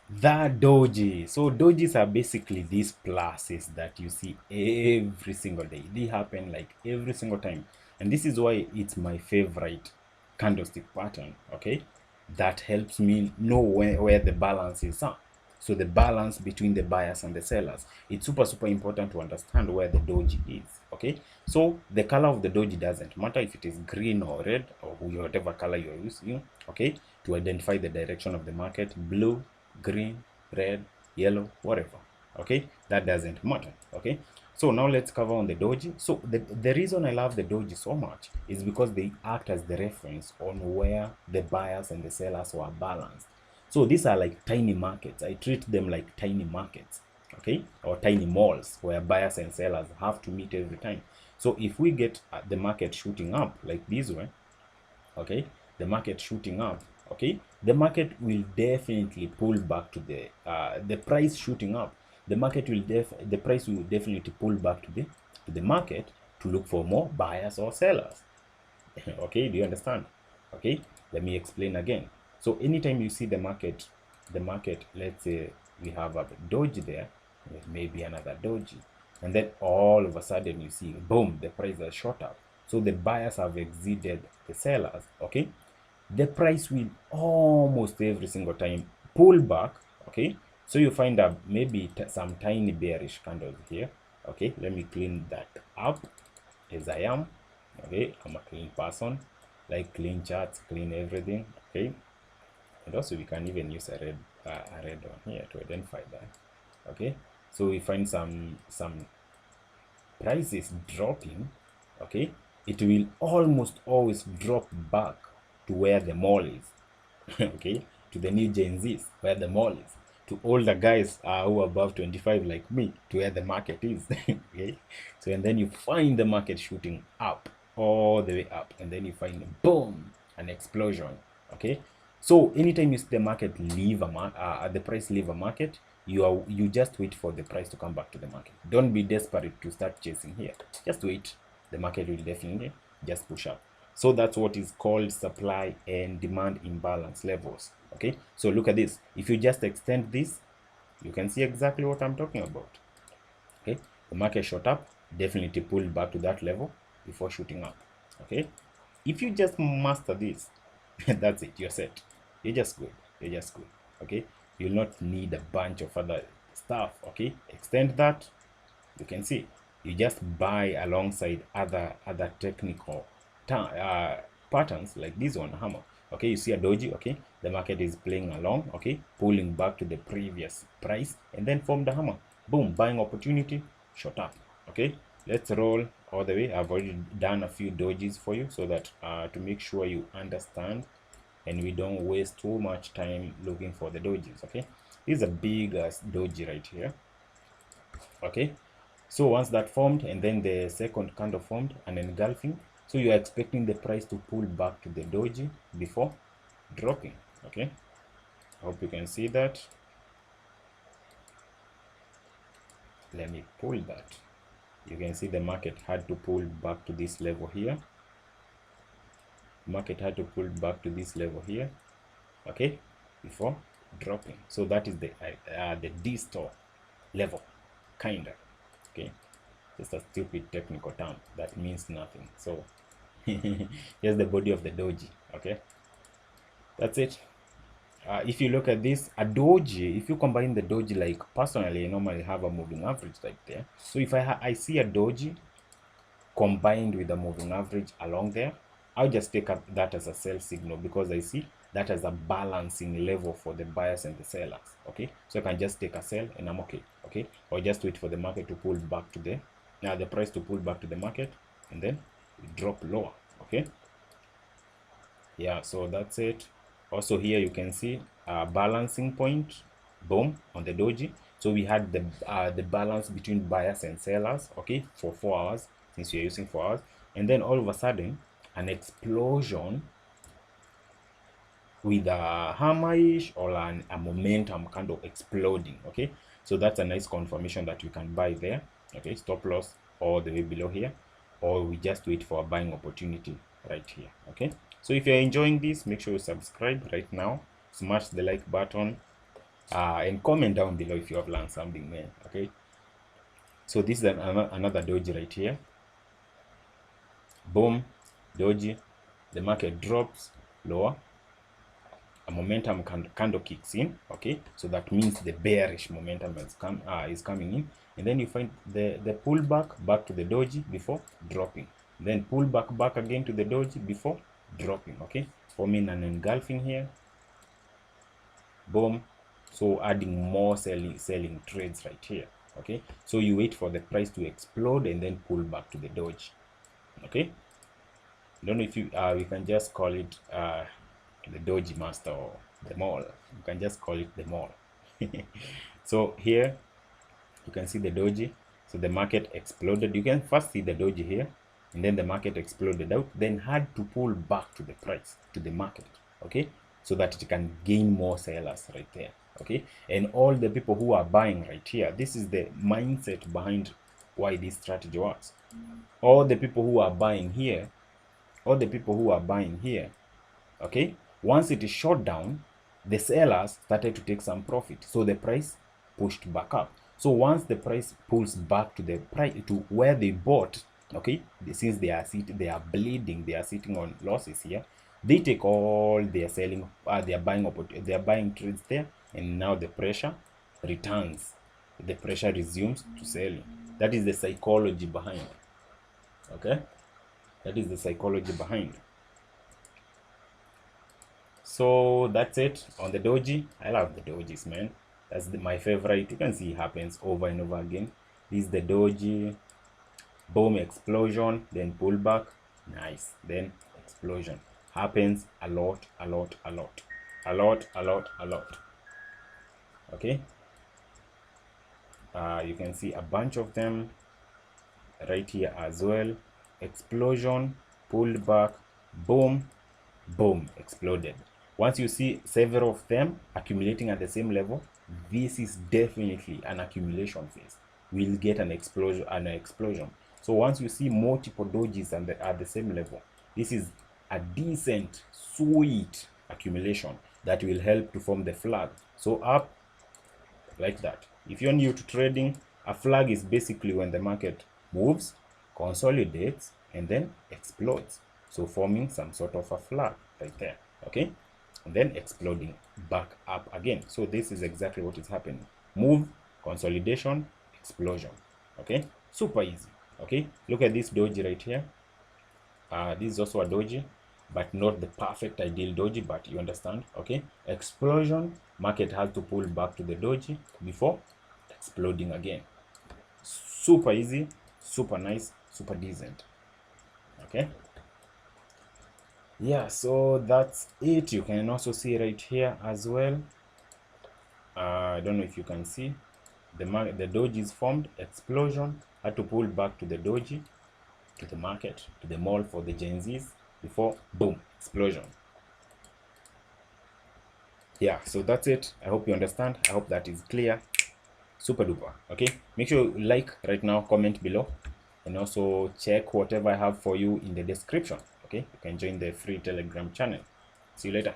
The doji. So dojis are basically these pluses that you see every single day. They happen like every single time, and this is why it's my favorite candlestick pattern. Okay, that helps me know where the balance is at. So the balance between the buyers and the sellers, it's super important to understand where the doji is. Okay, so the color of the doji doesn't matter if it is green or red or whatever color you're using. Okay, to identify the direction of the market: blue, green, red, yellow, whatever. Okay, that doesn't matter. Okay, so now let's cover on the doji. So the reason I love the doji so much is because they act as the reference on where the buyers and the sellers were balanced. So these are like tiny markets. I treat them like tiny markets, okay, or tiny malls where buyers and sellers have to meet every time. So if we get the market shooting up like this way, okay, the market shooting up, okay, the market will definitely pull back to the price shooting up. The price will definitely pull back to the market to look for more buyers or sellers. Okay, do you understand? Okay, let me explain again. So anytime you see the market, let's say we have a doji there, maybe another doji, and then all of a sudden you see, boom, the price has shot up. So the buyers have exceeded the sellers. Okay, the price will almost every single time pull back. Okay, so you find that maybe some tiny bearish candles here. Okay, let me clean that up as I am. Okay, I'm a clean person, like clean charts, clean everything. Okay, and also we can even use a red one here to identify that. Okay, so we find some prices dropping. Okay, it will almost always drop back to where the mall is. Okay, to the new Gen Zs where the mall is, to older guys who are above 25 like me, to where the market is. Okay, so and then you find the market shooting up, all the way up, and then you find boom, an explosion. Okay, so anytime you see the market leave the price leave a market, you just wait for the price to come back to the market. Don't be desperate to start chasing here. Just wait. The market will definitely just push up. So that's what is called supply and demand imbalance levels. Okay, so look at this. If you just extend this, you can see exactly what I'm talking about. Okay, the market shot up, definitely pulled back to that level before shooting up. Okay, if you just master this, that's it, you're set. You're just good. You're just good. Okay, you'll not need a bunch of other stuff. Okay, extend that. You can see you just buy alongside other technical patterns like this one, hammer. Okay, you see a doji. Okay, the market is playing along. Okay, pulling back to the previous price and then form the hammer. Boom, buying opportunity, shot up. Okay, let's roll all the way. I've already done a few dojis for you so that to make sure you understand and we don't waste too much time looking for the dojis. Okay, this is a big doji right here. Okay, so once that formed and then the second candle formed and engulfing, so you are expecting the price to pull back to the doji before dropping. Okay, I hope you can see that. Let me pull that. You can see the market had to pull back to this level here. Market had to pull back to this level here. Okay, before dropping. So that is the D-store level, kinda. Okay, just a stupid technical term that means nothing. So here's the body of the doji. Okay, that's it. If you look at this, a doji, if you combine the doji, like personally I normally have a moving average right there. So if I see a doji combined with a moving average along there, I'll just take that as a sell signal because I see that as a balancing level for the buyers and the sellers. Okay, so I can just take a sell and I'm okay. Okay, or just wait for the market to pull back to the price to pull back to the market and then drop lower. Okay, yeah, so that's it. Also here you can see a balancing point, boom, on the doji. So we had the balance between buyers and sellers, okay, for 4 hours, since we're using 4 hours, and then all of a sudden an explosion with a hammerish or a momentum kind of exploding. Okay, so that's a nice confirmation that you can buy there. Okay, stop loss all the way below here, or we just wait for a buying opportunity right here. Okay, so if you're enjoying this, make sure you subscribe right now, smash the like button, And comment down below if you have learned something, man. Okay, so this is another doji right here. Boom, doji, the market drops lower, a momentum candle kicks in. Okay, so that means the bearish momentum is coming in, and then you find the pullback back to the doji before dropping, then pull back again to the doji before dropping. Okay, forming an engulfing here. Boom, so adding more selling trades right here. Okay, so you wait for the price to explode and then pull back to the doji. Okay, I don't know if you we can just call it the doji master or the mall. You can just call it the mall. So here you can see the doji. So the market exploded. You can first see the doji here, and then the market exploded out, then had to pull back to the price, to the market. Okay, so that it can gain more sellers right there. Okay, and all the people who are buying right here, this is the mindset behind why this strategy works. All the people who are buying here, okay, once it is shot down, the sellers started to take some profit, so the price pushed back up. So once the price pulls back to the price to where they bought, okay, since they are bleeding, they are sitting on losses here, they take all their selling, their buying trades there, and now the pressure returns, the pressure resumes to selling. That is the psychology behind. Okay, that is the psychology behind. So that's it on the doji. I love the dojis, man. That's my favorite. You can see it happens over and over again. This is the doji. Boom, explosion, then pullback. Nice, then explosion. Happens a lot. Okay, you can see a bunch of them right here as well. Explosion, pullback, boom, boom, exploded. Once you see several of them accumulating at the same level, this is definitely an accumulation phase. We'll get an explosion. So once you see multiple dojis at the same level, this is a decent, sweet accumulation that will help to form the flag. So up like that. If you're new to trading, a flag is basically when the market moves, consolidates, and then explodes. So forming some sort of a flag right there. Okay, and then exploding back up again. So this is exactly what is happening. Move, consolidation, explosion. Okay, super easy. Okay, look at this doji right here. This is also a doji, but not the perfect ideal doji, but you understand. Okay, explosion, market has to pull back to the doji before exploding again. Super easy, super nice, super decent. Okay, yeah, so that's it. You can also see right here as well. I don't know if you can see the doji is formed, explosion, had to pull back to the doji, to the market, to the mall for the Gen Zs before boom, explosion. Yeah, so that's it. I hope you understand. I hope that is clear. Super duper. Okay, make sure you like right now, comment below, and also check whatever I have for you in the description. Okay, you can join the free Telegram channel. See you later.